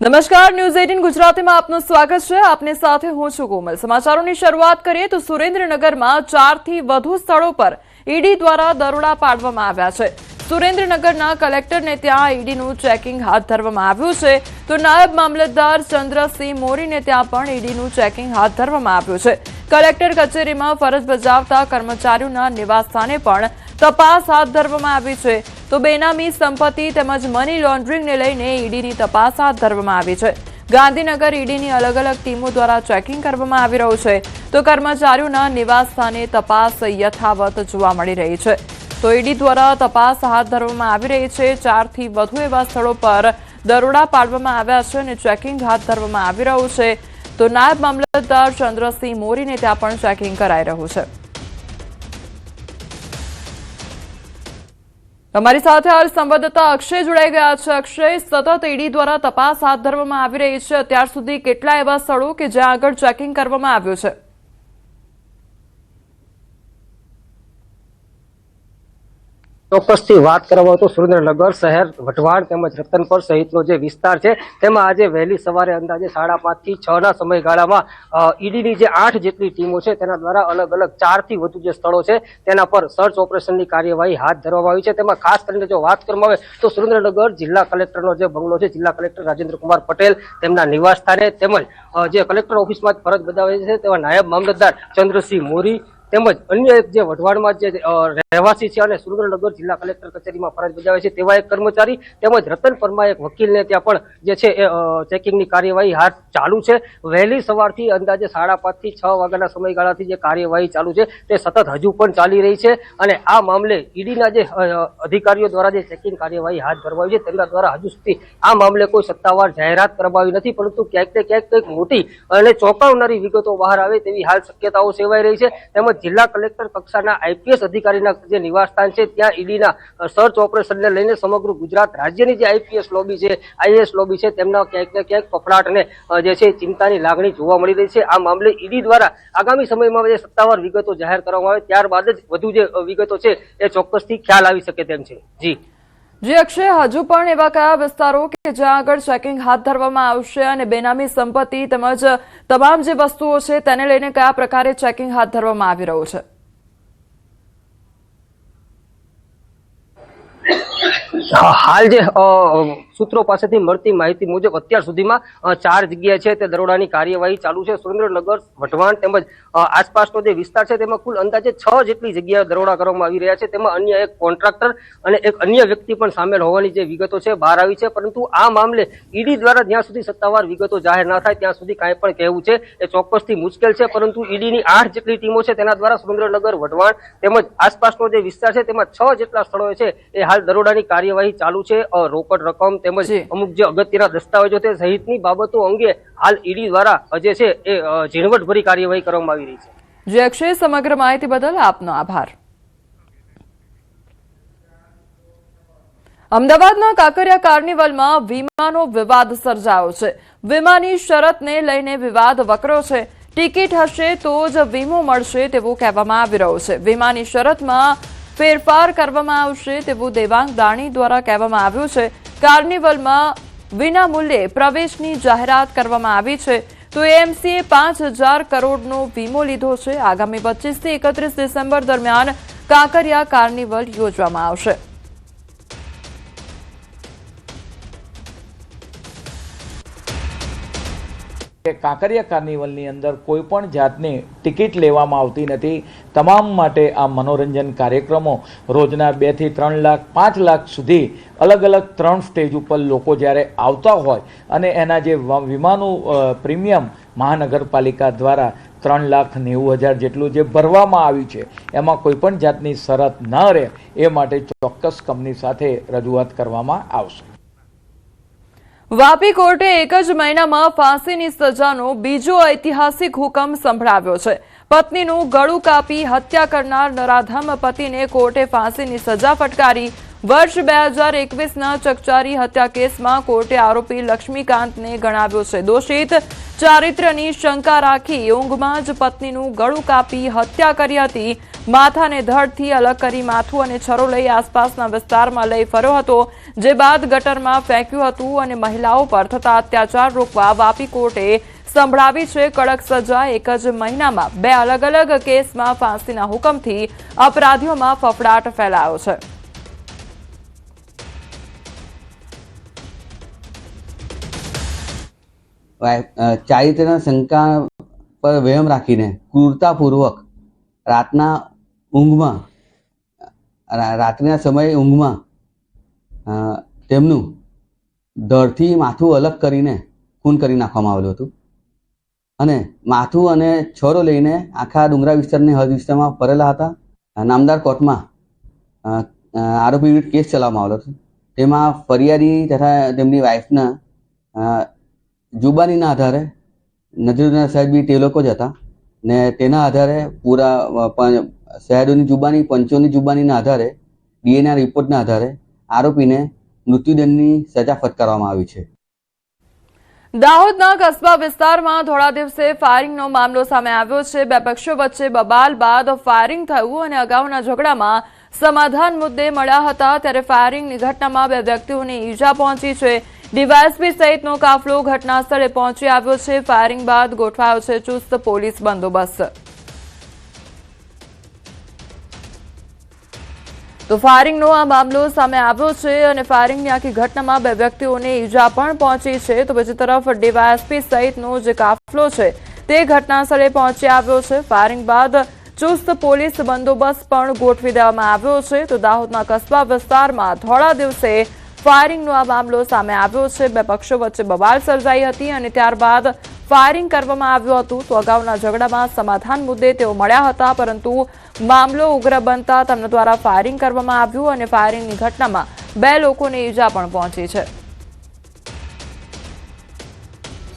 નમસ્કાર, ન્યૂઝ 18 ગુજરાતીમાં આપનું સ્વાગત છે। આપની સાથે હું છું કોમલ। સમાચારોની શરૂઆત કરીએ તો સુરેન્દ્રનગરમાં 4 થી વધુ સ્થળો પર ઈડી દ્વારા દરોડા પાડવામાં આવ્યા છે। સુરેન્દ્રનગરના કલેક્ટરને ત્યાં ઈડીનું ચેકિંગ હાથ ધરવામાં આવ્યું છે, તો નાયબ મામલતદાર ચંદ્રસિંહ મોરીને ત્યાં પણ ઈડીનું ચેકિંગ હાથ ધરવામાં આવ્યું છે। કલેક્ટર કચેરીમાં ફરજ બજાવતા કર્મચારીઓના નિવાસસ્થાને પણ તપાસ હાથ ધરવામાં આવી છે, તો બેનામી સંપત્તિ તેમજ મની લોન્ડરિંગને લઈને ઈડીની તપાસ હાથ ધરવામાં આવી છે। ગાંધીનગર ઈડીની અલગ અલગ ટીમો દ્વારા ચેકિંગ કરવામાં આવી રહ્યું છે, તો કર્મચારીઓના નિવાસસ્થાને તપાસ યથાવત જોવા મળી રહી છે। તો ઈડી દ્વારા તપાસ હાથ ધરવામાં આવી રહી છે। 4 થી વધુ એવા સ્થળો પર દરોડા પાડવામાં આવ્યા છે અને ચેકિંગ હાથ ધરવામાં આવી રહ્યું છે, તો નાયબ મામલતદાર ચંદ્રસિંહ મોરીને ત્યાં પણ ચેકિંગ કરાઈ રહ્યું છે। हमारी साथ हाल संवाददाता अक्षय जोड़ाई गया है। अक्षय, सतत ईडी द्वारा तपास हाथ धरवामां आवी रही है, अत्यार सुधी केटला एवा स्थळो के ज्यां आगळ चेकिंग करवामां आव्युं छे? ચોક્કસથી વાત કરવામાં તો સુરેન્દ્રનગર શહેર વઢવાણ તેમજ રતનપર સહિતનો જે વિસ્તાર છે તેમાં આજે વહેલી સવારે અંદાજે 5:30 થી 6 ના સમયગાળામાં ઈડીની જે 8 જેટલી ટીમો છે તેના દ્વારા અલગ અલગ 4 થી વધુ જે સ્થળો છે તેના પર સર્ચ ઓપરેશનની કાર્યવાહી હાથ ધરવામાં આવી છે। તેમાં ખાસ કરીને જો વાત કરવામાં આવે તો સુરેન્દ્રનગર જિલ્લા કલેક્ટરનો જે બંગલો છે, જિલ્લા કલેક્ટર રાજેન્દ્ર કુમાર પટેલ તેમના નિવાસ સ્થાને તેમજ જે કલેક્ટર ઓફિસમાં ફરજ બજાવે છે તેવા નાયબ મામલતદાર ચંદ્રસિંહ મોરી તેમજ અન્ય એક જે વઢવાણમાં જે રહેવાસી છે અને સુરેન્દ્રનગર જિલ્લા કલેક્ટર કચેરીમાં ફરજ બજાવે છે તેવા એક કર્મચારી તેમજ રતનપરમાં એક વકીલને ત્યાં પણ જે છે એ ચેકિંગની કાર્યવાહી હાથ ચાલુ છે। વહેલી સવારથી અંદાજે 5:30 થી 6 વાગ્યાના સમયગાળાથી જે કાર્યવાહી ચાલુ છે તે સતત હજુ પણ ચાલી રહી છે અને આ મામલે ઈડીના જે અધિકારીઓ દ્વારા જે ચેકિંગ કાર્યવાહી હાથ ધરવામાં આવી છે તેમના દ્વારા હજુ સુધી આ મામલે કોઈ સત્તાવાર જાહેરાત કરવામાં આવી નથી, પરંતુ ક્યાંક ને ક્યાંક કંઈક મોટી અને ચોંકાવનારી વિગતો બહાર આવે તેવી હાલ શક્યતાઓ સેવાઈ રહી છે। તેમજ જિલ્લા કલેક્ટર કક્ષાના આઈપીએસ અધિકારીના જે નિવાસસ્થાન છે ત્યાં ઈડીના સર્ચ ઓપરેશનને લઈને સમગ્ર ગુજરાત રાજ્યની જે આઈપીએસ લોબી છે, આઈએએસ લોબી છે તેમના ક્યાંક ને ક્યાંક ફફડાટ અને જે છે ચિંતાની લાગણી જોવા મળી રહી છે। આ મામલે ઈડી દ્વારા આગામી સમયમાં જે સત્તાવાર વિગતો જાહેર કરવામાં આવે ત્યારબાદ જ વધુ જે વિગતો છે એ ચોક્કસથી ખ્યાલ આવી શકે તેમ છે। જી અક્ષય, હજુ પણ એવા કયા વિસ્તારો કે જ્યાં આગળ ચેકિંગ હાથ ધરવામાં આવશે અને બેનામી સંપત્તિ તેમજ તમામ જે વસ્તુઓ છે તેને લઈને કયા પ્રકારે ચેકિંગ હાથ ધરવામાં આવી રહ્યું છે? હાલ જે સૂત્રો પાસેથી મળતી માહિતી મુજબ અત્યાર સુધીમાં 4 જગ્યાએ છે તે દરોડાની કાર્યવાહી ચાલુ છે। સુરેન્દ્રનગર, વઢવાણ તેમજ આસપાસનો જે વિસ્તાર છે તેમાં કુલ અંદાજે 6 જેટલી જગ્યાએ દરોડા કરવામાં આવી રહ્યા છે। તેમાં અન્ય એક કોન્ટ્રાક્ટર અને એક અન્ય વ્યક્તિ પણ સામેલ હોવાની જે વિગતો છે બહાર આવી છે, પરંતુ આ મામલે ઈડી દ્વારા જ્યાં સુધી સત્તાવાર વિગતો જાહેર ન થાય ત્યાં સુધી કાંઈ પણ કહેવું છે એ ચોક્કસથી મુશ્કેલ છે। પરંતુ ઈડીની 8 જેટલી ટીમો છે તેના દ્વારા સુરેન્દ્રનગર, વઢવાણ તેમજ આસપાસનો જે વિસ્તાર છે તેમાં 6 જેટલા સ્થળોએ છે એ હાલ દરોડાની કાર્યવાહી ચાલુ છે। રોકડ રકમ તેમજ અમુક જે અગત્યના દસ્તાવેજો તે સહિતની બાબતો અંગે હાલ ઈડી દ્વારા જે છે એ ઝીણવટભરી કાર્યવાહી કરવામાં આવી રહી છે। જે અક્ષય, સમગ્ર માહિતી બદલ આપનો આભાર। અમદાવાદના કાંકરિયા કાર્નિવલમાં વીમાનો વિવાદ સર્જાયો છે। વીમાની શરતને લઈને વિવાદ વકર્યો છે। ટિકિટ હશે તો જ વીમો મળશે તેવું કહેવામાં આવી રહ્યું છે। વીમાની શરતમાં ફેરફાર કરવામાં આવશે તેવું દેવાંગ દાણી દ્વારા કહેવામાં આવ્યું છે। કાર્નિવલમાં વિના મૂલ્યે પ્રવેશની જાહેરાત કરવામાં આવી છે, તો એએમસીએ 5,000 કરોડનો વીમો લીધો છે। આગામી 25 થી 31 ડિસેમ્બર દરમિયાન કાંકરિયા કાર્નિવલ યોજવામાં આવશે। કાંકરિયા કાર્નિવલની અંદર કોઈ પણ જાતની ટિકિટ લેવામાં આવતી નથી। તમામ માટે આ મનોરંજન કાર્યક્રમો રોજના 2 થી 3 લાખ 5 લાખ સુધી અલગ અલગ 3 સ્ટેજ ઉપર લોકો જ્યારે આવતા હોય અને એના જે વીમાનું પ્રીમિયમ મહાનગરપાલિકા દ્વારા 3,90,000 જેટલું જે ભરવામાં આવ્યું છે એમાં કોઈ પણ જાતની શરત ન રહે એ માટે ચોક્કસ કંપની સાથે રજૂઆત કરવામાં આવશે। વાપી કોર્ટે એક જ મહિનામાં ફાંસીની સજાનો બીજો ઐતિહાસિક હુકમ સંભળાવ્યો છે। પત્નીનું ગળું કાપી હત્યા કરનાર નરાધમ પતિને કોર્ટે ફાંસીની સજા ફટકારી। વર્ષ 2021ના ચકચારી હત્યા કેસમાં કોર્ટે આરોપી લક્ષ્મીકાંતને ગણાવ્યો છે દોષિત. ચારિત્ર્યની શંકા રાખી ઊંઘમાં જ પત્નીનું ગળું કાપી હત્યા કરી હતી. માથાને ધડથી અલગ કરી માથું અને છરો લઈ આસપાસના વિસ્તારમાં લઈ ફર્યો હતો, જે બાદ ગટરમાં ફેંક્યું હતું અને મહિલાઓ પર થતા અત્યાચાર રોકવા વાપી કોર્ટે સંભળાવી છે કડક સજા. એક જ મહિનામાં 2 અલગ અલગ કેસમાં ફાંસીના હુકમથી અપરાધીઓમાં ફફડાટ ફેલાયો છે. ચારિત્ર્યના શંકા પર વહેમ રાખીને ક્રૂરતાપૂર્વક રાત્રિના સમયે ઊંઘમાં તેમનું ધડથી માથું અલગ કરીને ખૂન કરી નાખવામાં આવેલું હતું અને માથું અને છરો લઈને આખા ડુંગરા વિસ્તારની હદ વિસ્તારમાં ફરેલા હતા. નામદાર કોર્ટમાં આરોપી વિરુદ્ધ કેસ ચલાવવામાં આવેલો હતો. તેમાં ફરિયાદી તથા તેમની વાઇફના જુબાનીના આધારે નજરુદ્દીન સાહેબ બી તે લોકો જ હતા ને તેના આધારે પૂરા શહેરોની જુબાની પંચોની જુબાનીના આધારે DNA રિપોર્ટના આધારે આરોપીને મૃત્યુદંડની સજા ફટકારવામાં આવી છે. દાહોદના કસ્બા વિસ્તારમાં થોડા દિવસે ફાયરિંગનો મામલો સામે આવ્યો છે. 2 પક્ષો વચ્ચે બબાલ બાદ ફાયરિંગ થયું અને અગાઉના ઝઘડામાં સમાધાન મુદ્દે મળ્યા હતા, ત્યારે ફાયરિંગની ઘટનામાં 2 વ્યક્તિઓને ઈજા પહોંચી છે. ડીવાયએસપી સહિતનો કાફલો ઘટના સ્થળે પહોંચી આવ્યો છે. ફાયરિંગ બાદ ગોઠવાયો છે ચુસ્ત પોલીસ બંદોબસ્ત. તો ફાયરિંગનો આ મામલો સામે આવ્યો છે અને ફાયરિંગની આખી ઘટનામાં 2 વ્યક્તિઓને ઈજા પણ પહોંચી છે. તો બીજી તરફ ડીવાયએસપી સહિતનો જે કાફલો છે તે ઘટના સ્થળે પહોંચી આવ્યો છે. ફાયરિંગ બાદ ચુસ્ત પોલીસ બંદોબસ્ત પણ ગોઠવી દેવામાં આવ્યો છે. તો દાહોદના કસ્બા વિસ્તારમાં થોડા દિવસે ફાયરિંગનો આ મામલો સામે આવ્યો છે. 2 પક્ષો વચ્ચે બબાલ સર્જાઈ હતી અને ત્યારબાદ ફાયરિંગ કરવામાં આવ્યું હતું. તો અગાઉના ઝઘડામાં સમાધાન મુદ્દે તેઓ મળ્યા હતા, પરંતુ મામલો ઉગ્ર બનતા તેમના દ્વારા ફાયરિંગ કરવામાં આવ્યું અને ફાયરિંગની ઘટનામાં 2 લોકોને ઈજા પણ પહોંચી છે.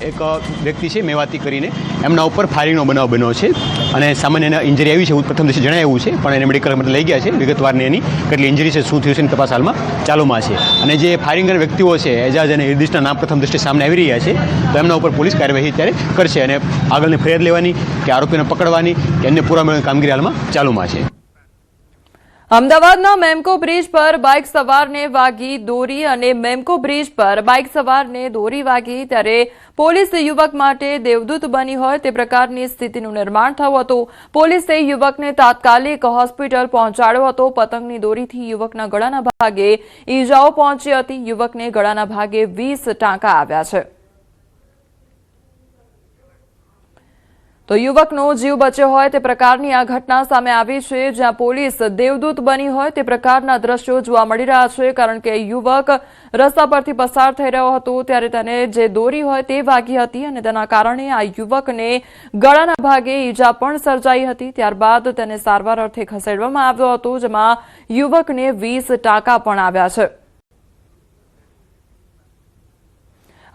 એક વ્યક્તિ છે મેવાતી કરીને, એમના ઉપર ફાયરિંગનો બનાવ બન્યો છે અને સામાન્ય એને ઇન્જરી આવી છે એવું પ્રથમ દિવસે જણાવ્યું છે, પણ એને મેડિકલ માટે લઈ ગયા છે. વિગતવારની એની કેટલી ઇન્જરી છે, શું થયું છે, તપાસ હાલમાં ચાલુમાં છે. અને જે ફાયરિંગ કરનાર વ્યક્તિઓ છે એજાજ અને ઇરદિશના નામ પ્રથમ દ્રષ્ટિએ સામે આવી રહ્યા છે, તો એમના ઉપર પોલીસ કાર્યવાહી અત્યારે કરશે અને આગળની ફરિયાદ લેવાની કે આરોપીને પકડવાની કે અન્ય પુરાવા મેળવવાની કામગીરી હાલમાં ચાલુમાં છે. અમદાવાદના મેમકો બ્રિજ પર બાઇક સવારને વાગી દોરી અને મેમકો બ્રિજ પર બાઇક સવારને દોરી વાગી, ત્યારે પોલીસ યુવક માટે દેવદૂત બની હોય તે પ્રકારની સ્થિતિનું નિર્માણ થયું હતું. પોલીસે યુવકને તાત્કાલિક હોસ્પિટલ પહોંચાડ્યો હતો. પતંગની દોરીથી યુવકના ગળાના ભાગે ઈજાઓ પહોંચી હતી. યુવકને ગળાના ભાગે 20 ટાંકા આવ્યા છે. તો યુવકનો જીવ બચ્યો હોય તે પ્રકારની આ ઘટના સામે આવી છે, જ્યાં પોલીસ દેવદૂત બની હોય તે પ્રકારના દ્રશ્યો જોવા મળી રહ્યા છે. કારણ કે યુવક રસ્તા પરથી પસાર થઈ રહ્યો હતો ત્યારે તેને જે દોરી હોય તે વાગી હતી અને તેના કારણે આ યુવકને ગળાના ભાગે ઈજા પણ સર્જાઈ હતી. ત્યારબાદ તેને સારવાર અર્થે ખસેડવામાં આવ્યો હતો, જેમાં યુવકને 20 ટાંકા પણ આવ્યા છે.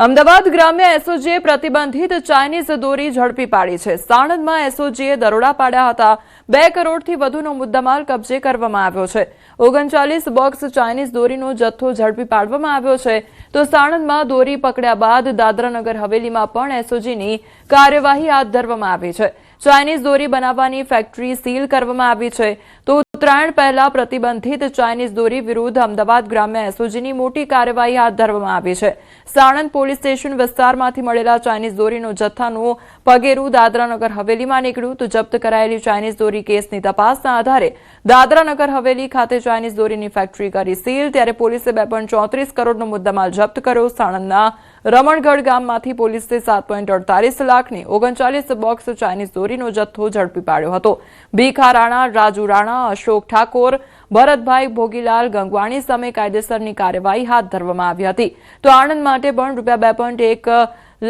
અમદાવાદ ગ્રામ્ય એસઓજીએ પ્રતિબંધિત ચાઇનીઝ દોરી ઝડપી પાડી છે. સાણંદમાં એસઓજીએ દરોડા પાડ્યા હતા. 2 કરોડથી વધુનો મુદ્દામાલ કબજે કરવામાં આવ્યો છે. 39 બોક્સ ચાઇનીઝ દોરીનો જથ્થો ઝડપી પાડવામાં આવ્યો છે. તો સાણંદમાં દોરી પકડ્યા બાદ દાદરાનગર હવેલીમાં પણ એસઓજીની કાર્યવાહી હાથ ધરવામાં આવી છે. ચાઇનીઝ દોરી બનાવવાની ફેક્ટરી સીલ કરવામાં આવી છે. તો ઉત્તરાયણ પહેલા પ્રતિબંધિત ચાઇનીઝ દોરી વિરુદ્ધ અમદાવાદ ગ્રામ્ય એસઓજીની મોટી કાર્યવાહી હાથ ધરવામાં આવી છે. સાણંદ પોલીસ સ્ટેશન વિસ્તારમાંથી મળેલા ચાઇનીઝ દોરીનો જથ્થાનું પગેરું દાદરાનગર હવેલીમાં નીકળ્યું. તો જપ્ત કરાયેલી ચાઇનીઝ દોરી કેસની તપાસના આધારે દાદરાનગર હવેલી ખાતે ચાઇનીઝ દોરીની ફેક્ટરી કરી સીલ. ત્યારે પોલીસે 2.34 કરોડનો મુદ્દામાલ જપ્ત કર્યો. સાણંદના રમણગઢ ગામમાંથી પોલીસે 7.48 લાખની 39 બોક્સ ચાઇનીઝ દોરીનો જથ્થો ઝડપી પાડ્યો હતો. ભીખા રાણા, રાજુ રાણા, અશોક ઠાકોર, ભરતભાઈ ભોગીલાલ ગંગવાણી સામે કાયદેસરની કાર્યવાહી હાથ ધરવામાં આવી હતી. તો આણંદ માટે પણ ₹2.1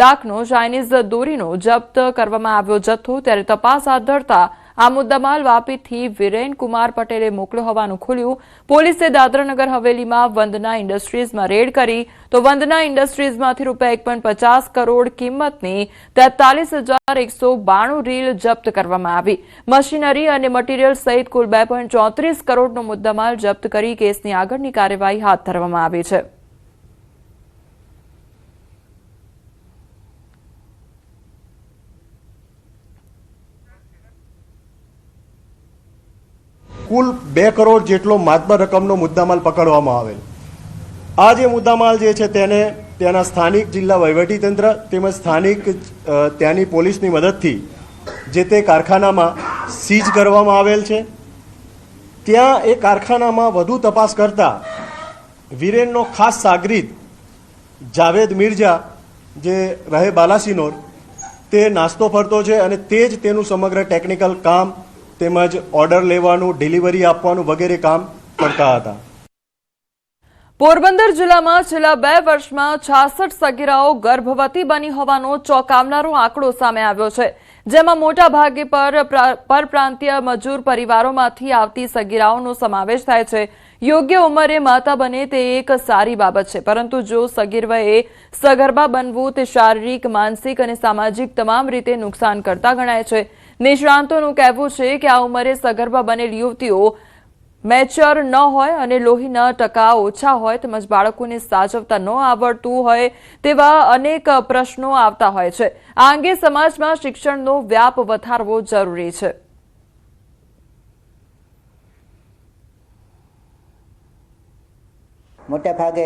લાખનો ચાઇનીઝ દોરીનો જપ્ત કરવામાં આવ્યો જથ્થો. ત્યારે તપાસ હાથ ધરતા આ મુદ્દામાલ વાપીથી વિરેન કુમાર પટેલે મોકલ્યો હોવાનું ખુલ્યું. પોલીસે દાદરાનગર હવેલીમાં વંદના ઇન્ડસ્ટ્રીઝમાં રેડ કરી તો વંદના ઇન્ડસ્ટ્રીઝમાંથી ₹1.50 કરોડ કિંમતની 43,192 રીલ જપ્ત કરવામાં આવી. મશીનરી અને મટીરીયલ સહિત કુલ ₹2.34 કરોડનો મુદ્દામાલ જપ્ત કરી કેસની આગળની કાર્યવાહી હાથ ધરવામાં આવી છે. કુલ 2 કરોડ જેટલો માતબર રકમનો મુદ્દામાલ પકડવામાં આવેલ. આ જે મુદ્દામાલ જે છે તેને ત્યાંના સ્થાનિક જિલ્લા વહીવટીતંત્ર તેમજ સ્થાનિક ત્યાંની પોલીસની મદદથી જે તે કારખાનામાં સીઝ કરવામાં આવેલ છે. ત્યાં એ કારખાનામાં વધુ તપાસ કરતા વિરેનનો ખાસ સાગરીદ જાવેદ મિર્ઝા જે રહે બાલાસિનોર તે નાસ્તો ફરતો છે અને તે જ તેનું સમગ્ર ટેકનિકલ કામ તેમજ ઓર્ડર લેવાનું, ડિલિવરી આપવાનું વગેરે કામ કરતા હતા. પોરબંદર જિલ્લામાં છેલ્લા 2 વર્ષમાં 66 સગીરાઓ ગર્ભવતી બની હોવાનો ચોંકાવનારો આંકડો સામે આવ્યો છે. જેમાં મોટા ભાગે પરપ્રાંતીય મજૂર પરિવારોમાંથી આવતી સગીરાઓનો સમાવેશ થાય છે. યોગ્ય ઉંમરે માતા બને તે એક સારી બાબત છે, પરંતુ જો સગીર વયે સગર્ભા બનવું તે શારીરિક, માનસિક અને સામાજિક તમામ રીતે નુકસાન કરતા ગણાય છે. નિષ્ણાંતોનું કહેવું છે કે આ ઉંમરે સગર્ભા બનેલી યુવતીઓ મેચ્યોર ન હોય અને લોહીના ટકા ઓછા હોય તેમજ બાળકોને સાચવતા ન આવડતું હોય તેવા અનેક પ્રશ્નો આવતા હોય છે. આ અંગે સમાજમાં શિક્ષણનો વ્યાપ વધારવો જરૂરી છે. મોટા ભાગે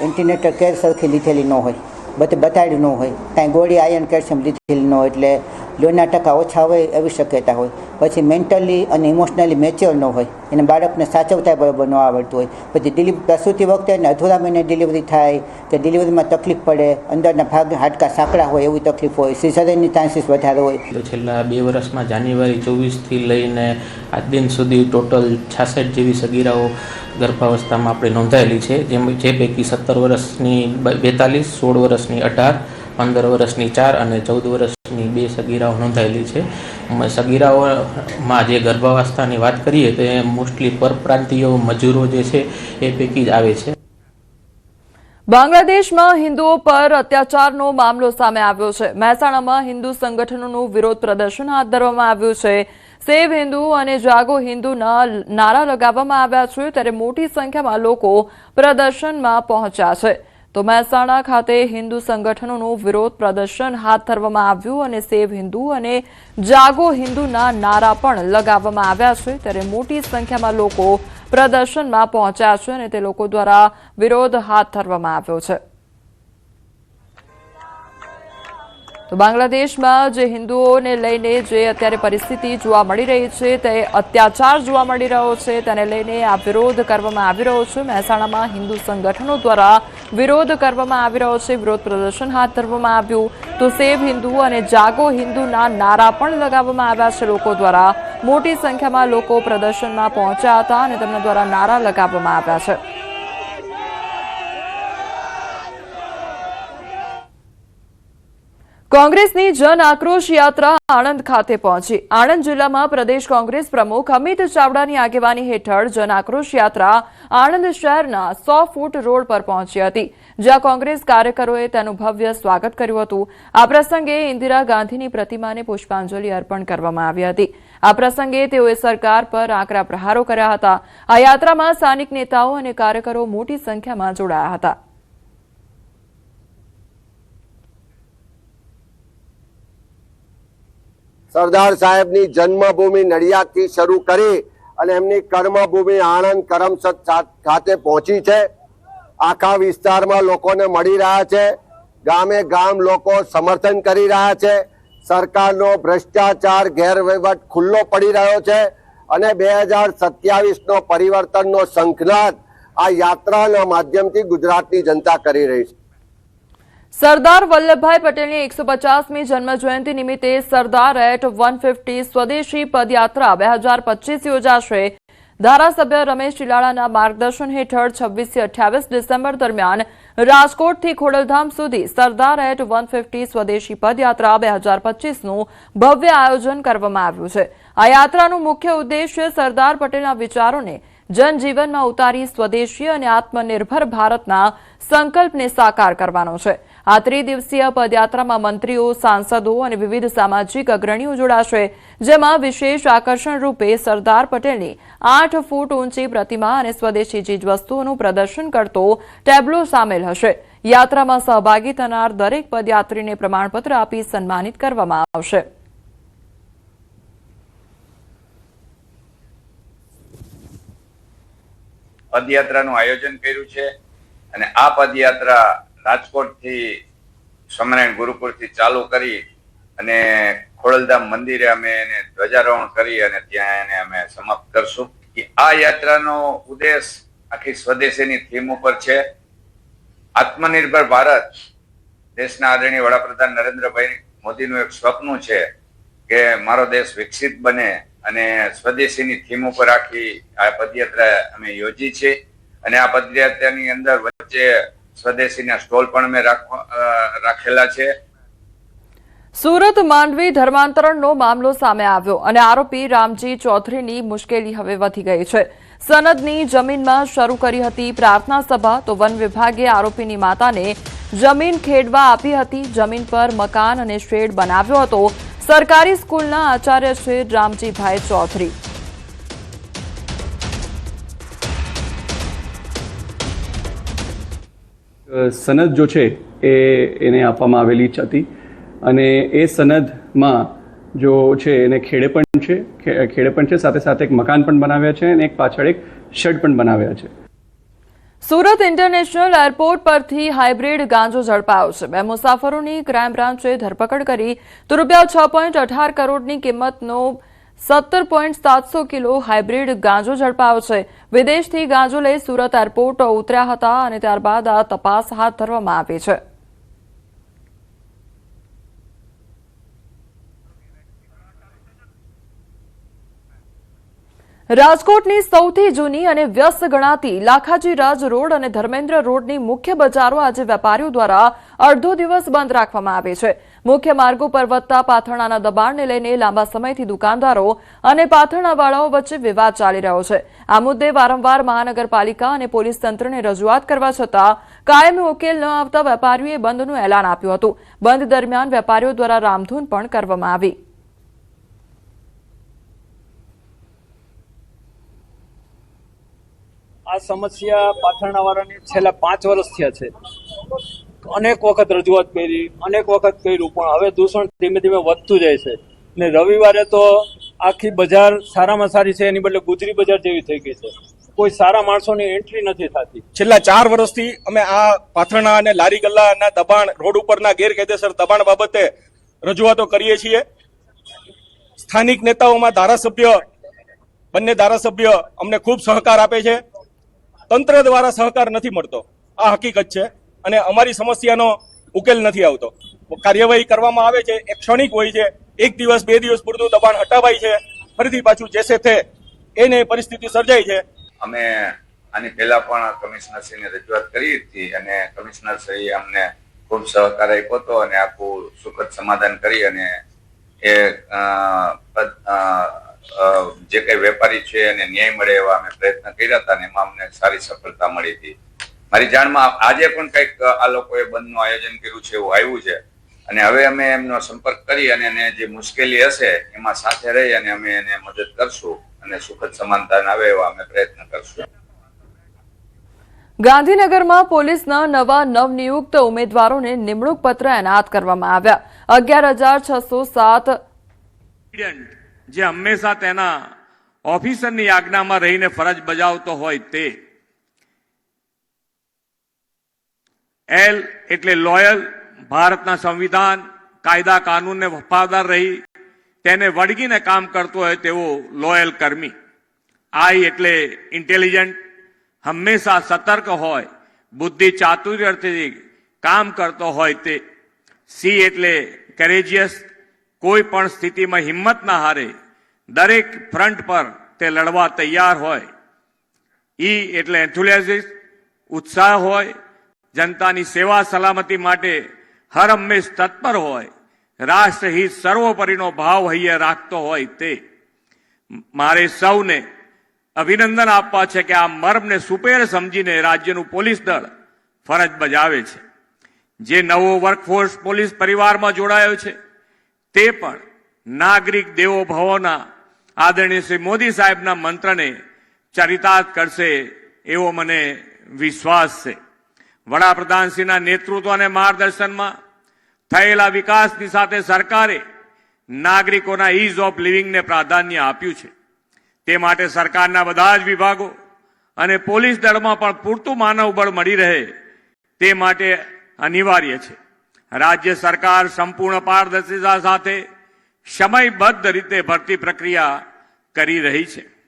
એન્ટીનેટર કેર સરખી લીધેલી ન હોય, બતાડ્યું ન હોય, કાંઈ ગોળી આયર્ન કેલ્શિયમ લીધેલી ન હોય એટલે લોહીના ટકા ઓછા હોય એવી શક્યતા હોય. પછી મેન્ટલી અને ઇમોશનલી મેચ્યોર ન હોય, એને બાળકને સાચવતા બરાબર ન આવડતું હોય. પછી પ્રસૂતિ વખતે એને અધૂરા મહિને ડિલિવરી થાય કે ડિલિવરીમાં તકલીફ પડે, અંદરના ભાગ હાડકા સાંકડા હોય એવી તકલીફ હોય, સિઝેરિયનની ચાન્સીસ વધારે હોય. તો છેલ્લા 2 વર્ષમાં જાન્યુઆરી 24થી લઈને આજ દિન સુધી ટોટલ 66 જેવી સગીરાઓ ગર્ભાવસ્થામાં આપણે નોંધાયેલી છે. જે પૈકી 17 વર્ષની 42, 16 વર્ષની 18, 15 વર્ષની 4 અને 14 વર્ષની 2 સગીરાઓ નોંધાયેલી છે. સગીરાઓમાં જે ગર્ભાવસ્થાની વાત કરીએ તો એ મોસ્ટલી પરપ્રાંતીય મજૂરો જે છે એ પૈકી જ આવે છે. બાંગ્લાદેશમાં હિન્દુઓ પર અત્યાચારનો મામલો સામે આવ્યો છે. મહેસાણામાં હિન્દુ સંગઠનોનું વિરોધ પ્રદર્શન હાથ ધરવામાં આવ્યું છે. સેવ હિન્દુ અને જાગો હિન્દુના નારા લગાવવામાં આવ્યા છે, ત્યારે મોટી સંખ્યામાં લોકો પ્રદર્શનમાં પહોંચ્યા છે. તો મહેસાણા ખાતે હિન્દુ સંગઠનોનું વિરોધ પ્રદર્શન હાથ ધરવામાં આવ્યું અને સેવ હિન્દુ અને જાગો હિન્દુના નારા પણ લગાવવામાં આવ્યા છે, ત્યારે મોટી સંખ્યામાં લોકો પ્રદર્શનમાં પહોંચ્યા છે અને તે લોકો દ્વારા વિરોધ હાથ ધરવામાં આવ્યો છે. તો બાંગ્લાદેશમાં જે હિન્દુઓને લઈને જે અત્યારે પરિસ્થિતિ જોવા મળી રહી છે, તે અત્યાચાર જોવા મળી રહ્યો છે, તેને લઈને આ વિરોધ કરવામાં આવી રહ્યો છે. મહેસાણામાં હિન્દુ સંગઠનો દ્વારા વિરોધ કરવામાં આવી રહ્યો છે, વિરોધ પ્રદર્શન હાથ ધરવામાં આવ્યું. તો સેવ હિન્દુ અને જાગો હિન્દુના નારા પણ લગાવવામાં આવ્યા છે લોકો દ્વારા. મોટી સંખ્યામાં લોકો પ્રદર્શનમાં પહોંચ્યા હતા અને તેમના દ્વારા નારા લગાવવામાં આવ્યા છે. કોંગ્રેસની જન આક્રોશ યાત્રા આણંદ ખાતે પહોંચી. આણંદ જિલ્લામાં પ્રદેશ કોંગ્રેસ પ્રમુખ અમિત ચાવડાની આગેવાની હેઠળ જન આક્રોશ યાત્રા આણંદ શહેરના 100 ફૂટ રોડ પર પહોંચી હતી, જ્યાં કોંગ્રેસ કાર્યકરોએ તેનું ભવ્ય સ્વાગત કર્યું હતું. આ પ્રસંગે ઇન્દિરા ગાંધીની પ્રતિમાને પુષ્પાંજલિ અર્પણ કરવામાં આવી હતી. આ પ્રસંગે તેઓએ સરકાર પર આકરા પ્રહારો કર્યા હતા. આ યાત્રામાં સ્થાનિક નેતાઓ અને કાર્યકરો મોટી સંખ્યામાં જોડાયા હતા. સરદાર સાહેબની જન્મભૂમિ નડિયાદથી શરૂ કરી અને એમની કર્મભૂમિ આણંદ કરમસદ ખાતે પહોંચી છે. આખા વિસ્તારમાં લોકોને મળી રહ્યા છે. ગામે ગામ લોકો સમર્થન કરી રહ્યા છે. સરકારનો ભ્રષ્ટાચાર, ગેરવહીવટ ખુલ્લો પડી રહ્યો છે અને 2027નો પરિવર્તનનો શંખનાદ આ યાત્રાના માધ્યમથી ગુજરાતની જનતા કરી રહી છે. સરદાર વલ્લભભાઈ પટેલની 150મી જન્મજયંતિ નિમિત્તે સરદાર એટ 150 સ્વદેશી પદયાત્રા 2025 યોજાશે. ધારાસભ્ય રમેશ ચિલાડાના માર્ગદર્શન હેઠળ 26 થી 28 ડિસેમ્બર દરમિયાન રાજકોટથી ખોડલધામ સુધી સરદાર એટ 150 સ્વદેશી પદયાત્રા 2025નું ભવ્ય આયોજન કરવામાં આવ્યું છે. આ યાત્રાનો મુખ્ય ઉદ્દેશ્ય સરદાર પટેલના વિચારોને જનજીવનમાં ઉતારી સ્વદેશી અને આત્મનિર્ભર ભારતના સંકલ્પને સાકાર કરવાનો છે. આ ત્રિદિવસીય પદયાત્રામાં મંત્રીઓ, સાંસદો અને વિવિધ સામાજિક અગ્રણીઓ જોડાશે, જેમાં વિશેષ આકર્ષણ રૂપે સરદાર પટેલની 8 ફૂટ ઊંચી પ્રતિમા અને સ્વદેશી ચીજવસ્તુઓનું પ્રદર્શન કરતો ટેબ્લો સામેલ હશે. યાત્રામાં સહભાગી થનાર દરેક પદયાત્રીને પ્રમાણપત્ર આપી સન્માનિત કરવામાં આવશે. પદયાત્રાનું આયોજન કર્યું છે અને આ પદયાત્રા રાજકોટથી સ્વામિનારાયણ ગુરુકુળથી ચાલુ કરી અને ખોડલધામ મંદિરે અમે એને ધ્વજારોહણ કરી અને ત્યાં એને અમે સમાપ્ત કરશું. આ યાત્રાનો ઉદ્દેશ આખી સ્વદેશીની થીમ ઉપર છે. આત્મનિર્ભર ભારત દેશના આદરણીય વડાપ્રધાન નરેન્દ્રભાઈ મોદીનું એક સ્વપ્ન છે કે મારો દેશ વિકસિત બને અને સ્વદેશીની થીમ ઉપર આખી આ પદયાત્રા અમે યોજી છે અને આ પદયાત્રાની અંદર વચ્ચે સ્વદેશીના સ્ટોલ પણ અમે રાખેલા છે. સુરત માંડવી ધર્માંતરણનો મામલો સામે આવ્યો અને આરોપી રામજી ચૌધરીની મુશ્કેલી હવે વધી ગઈ છે. સનદની જમીનમાં શરૂ કરી હતી પ્રાર્થના સભા, તો વન વિભાગે આરોપીની માતાને જમીન ખેડવા આપી હતી. જમીન પર મકાન અને શેડ બનાવ્યો હતો. સરકારી સ્કૂલના આચાર્ય છે રામજીભાઈ ચૌધરી. સનદ જો છે એને આપવામાં આવેલી જ હતી અને એ સનદમાં જો છે એને ખેડે પણ છે સાથે સાથે એક મકાન પણ બનાવ્યા છે અને એક પાછળ એક શેડ પણ બનાવ્યા છે. સુરત ઇન્ટરનેશનલ એરપોર્ટ પરથી હાઇબ્રિડ ગાંજો ઝડપાયો છે. 2 મુસાફરોની ક્રાઇમ બ્રાન્ચે ધરપકડ કરી તો ₹6.18 કરોડની કિંમતનો 17.700 કિલો હાઇબ્રિડ ગાંજો ઝડપાયો છે. વિદેશથી ગાંજો લઈ સુરત એરપોર્ટ ઉતર્યા હતા અને ત્યારબાદ આ તપાસ હાથ ધરવામાં આવી છે. રાજકોટની સૌથી જૂની અને વ્યસ્ત ગણાતી લાખાજી રાજ રોડ અને ધર્મેન્દ્ર રોડની મુખ્ય બજારો આજે વેપારીઓ દ્વારા અડધો દિવસ બંધ રાખવામાં આવી છે. મુખ્ય માર્ગો પર વધતા પાથરણાના દબાણને લઈને લાંબા સમયથી દુકાનદારો અને પાથરણાવાળાઓ વચ્ચે વિવાદ ચાલી રહ્યો છે. આ મુદ્દે વારંવાર મહાનગરપાલિકા અને પોલીસ તંત્રને રજૂઆત કરવા છતાં કાયમી ઉકેલ ન આવતા વેપારીઓએ બંધનું એલાન આપ્યું હતું. બંધ દરમિયાન વેપારીઓ દ્વારા રામધૂન પણ કરવામાં આવી. આ સમસ્યા પાથરણાવાળાની છેલ્લા 5 વર્ષ થયા છે. અનેક વખત રજૂઆત કરી, અનેક વખત કર્યું, પણ હવે દૂષણ ધીમે ધીમે વધતું જાય છે ને રવિવારે તો આખી બજાર સારામાં સારી છે એની બદલે ગુજરી બજાર જેવી થઈ ગઈ છે. કોઈ સારા માણસોની એન્ટ્રી નથી થતી. છેલ્લા 4 વર્ષથી અમે આ પાથરણા અને લારી ગલ્લાના દબાણ, રોડ ઉપરના ગેરકાયદેસર દબાણ બાબતે રજૂઆતો કરીએ છીએ. સ્થાનિક નેતાઓમાં બંને ધારાસભ્ય અમને ખૂબ સહકાર આપે છે. તંત્ર દ્વારા સહકાર નથી મળતો, આ હકીકત છે અને અમારી સમસ્યાનો ઉકેલ નથી આવતો. કાર્યવાહી કરવામાં આવે છે એ ક્ષણિક હોય છે. 1 દિવસ 2 દિવસ પૂરતું દબાણ હટાવાય છે, ફરીથી પાછું જેસે તે એને પરિસ્થિતિ સર્જાય છે. અમે આની પહેલા પણ કમિશનરશ્રીને રજૂઆત કરી હતી અને કમિશનરશ્રીએ અમને ખૂબ સહકાર આપ્યો હતો અને આખું સુખદ સમાધાન કરી અને એ જે કઈ વેપારી છે એને ન્યાય મળે એવા અમે પ્રયત્ન કર્યા હતા અને એમાં અમને સારી સફળતા મળી હતી. મારી જાણમાં આજે પણ કંઈક આ લોકોએ બંધનું આયોજન કર્યું છે એવું આવ્યું છે અને હવે અમે એમનો સંપર્ક કરી અને એને જે મુશ્કેલી હશે એમાં સાથે રહી અને અમે એને મદદ કરશું અને સુખદ સમાધાન આવે એવા અમે પ્રયત્ન કરશું. ગાંધીનગરમાં પોલીસના નવા નવનિયુક્ત ઉમેદવારોને નિમણૂક પત્ર એનાયત કરવામાં આવ્યા. 11,607 જે હંમેશા તેના ઓફિસરની આજ્ઞામાં રહીને ફરજ બજાવતો હોય તે એલ એટલે લોયલ, ભારતના સંવિધાન, કાયદા કાનૂનને વફાદાર રહી તેને વળગીને કામ કરતો હોય તેવો લોયલ કર્મી. આઈ એટલે ઇન્ટેલિજન્ટ, હંમેશા સતર્ક હોય, બુદ્ધિ ચાતુર્યથી કામ કરતો હોય તે. સી એટલે કરેજિયસ, કોઈ પણ સ્થિતિમાં હિંમત ના હારે, દરેક ફ્રન્ટ પર તે લડવા તૈયાર હોય. ઈ એટલે એન્થુઝિયાસ્ટિક, ઉત્સાહ હોય, જનતાની સેવા સલામતી માટે હર હંમેશ તત્પર હોય, રાષ્ટ્રહિત સર્વોપરીનો ભાવ હૈયે રાખતો હોય તે. મારે સૌને અભિનંદન આપવા છે કે આ મર્મને સુપેર સમજીને રાજ્યનું પોલીસ દળ ફરજ બજાવે છે. જે નવો વર્કફોર્સ પોલીસ પરિવારમાં જોડાયો છે તે પણ નાગરિક દેવો ભવોના આદરણીય શ્રી મોદી સાહેબના મંત્રને ચરિતાર્થ કરશે એવો મને વિશ્વાસ છે. વડાપ્રધાનશ્રીના નેતૃત્વ અને માર્ગદર્શનમાં થયેલા વિકાસની સાથે સરકારે નાગરિકોના ઇઝ ઓફ લિવિંગને પ્રાધાન્ય આપ્યું છે. તે માટે સરકારના બધા જ વિભાગો અને પોલીસ દળમાં પણ પૂરતું માનવબળ મળી રહે તે માટે અનિવાર્ય છે. રાજ્ય સરકાર સંપૂર્ણ પારદર્શિતા સાથે સમયબદ્ધ રીતે ભરતી પ્રક્રિયા કરી રહી છે.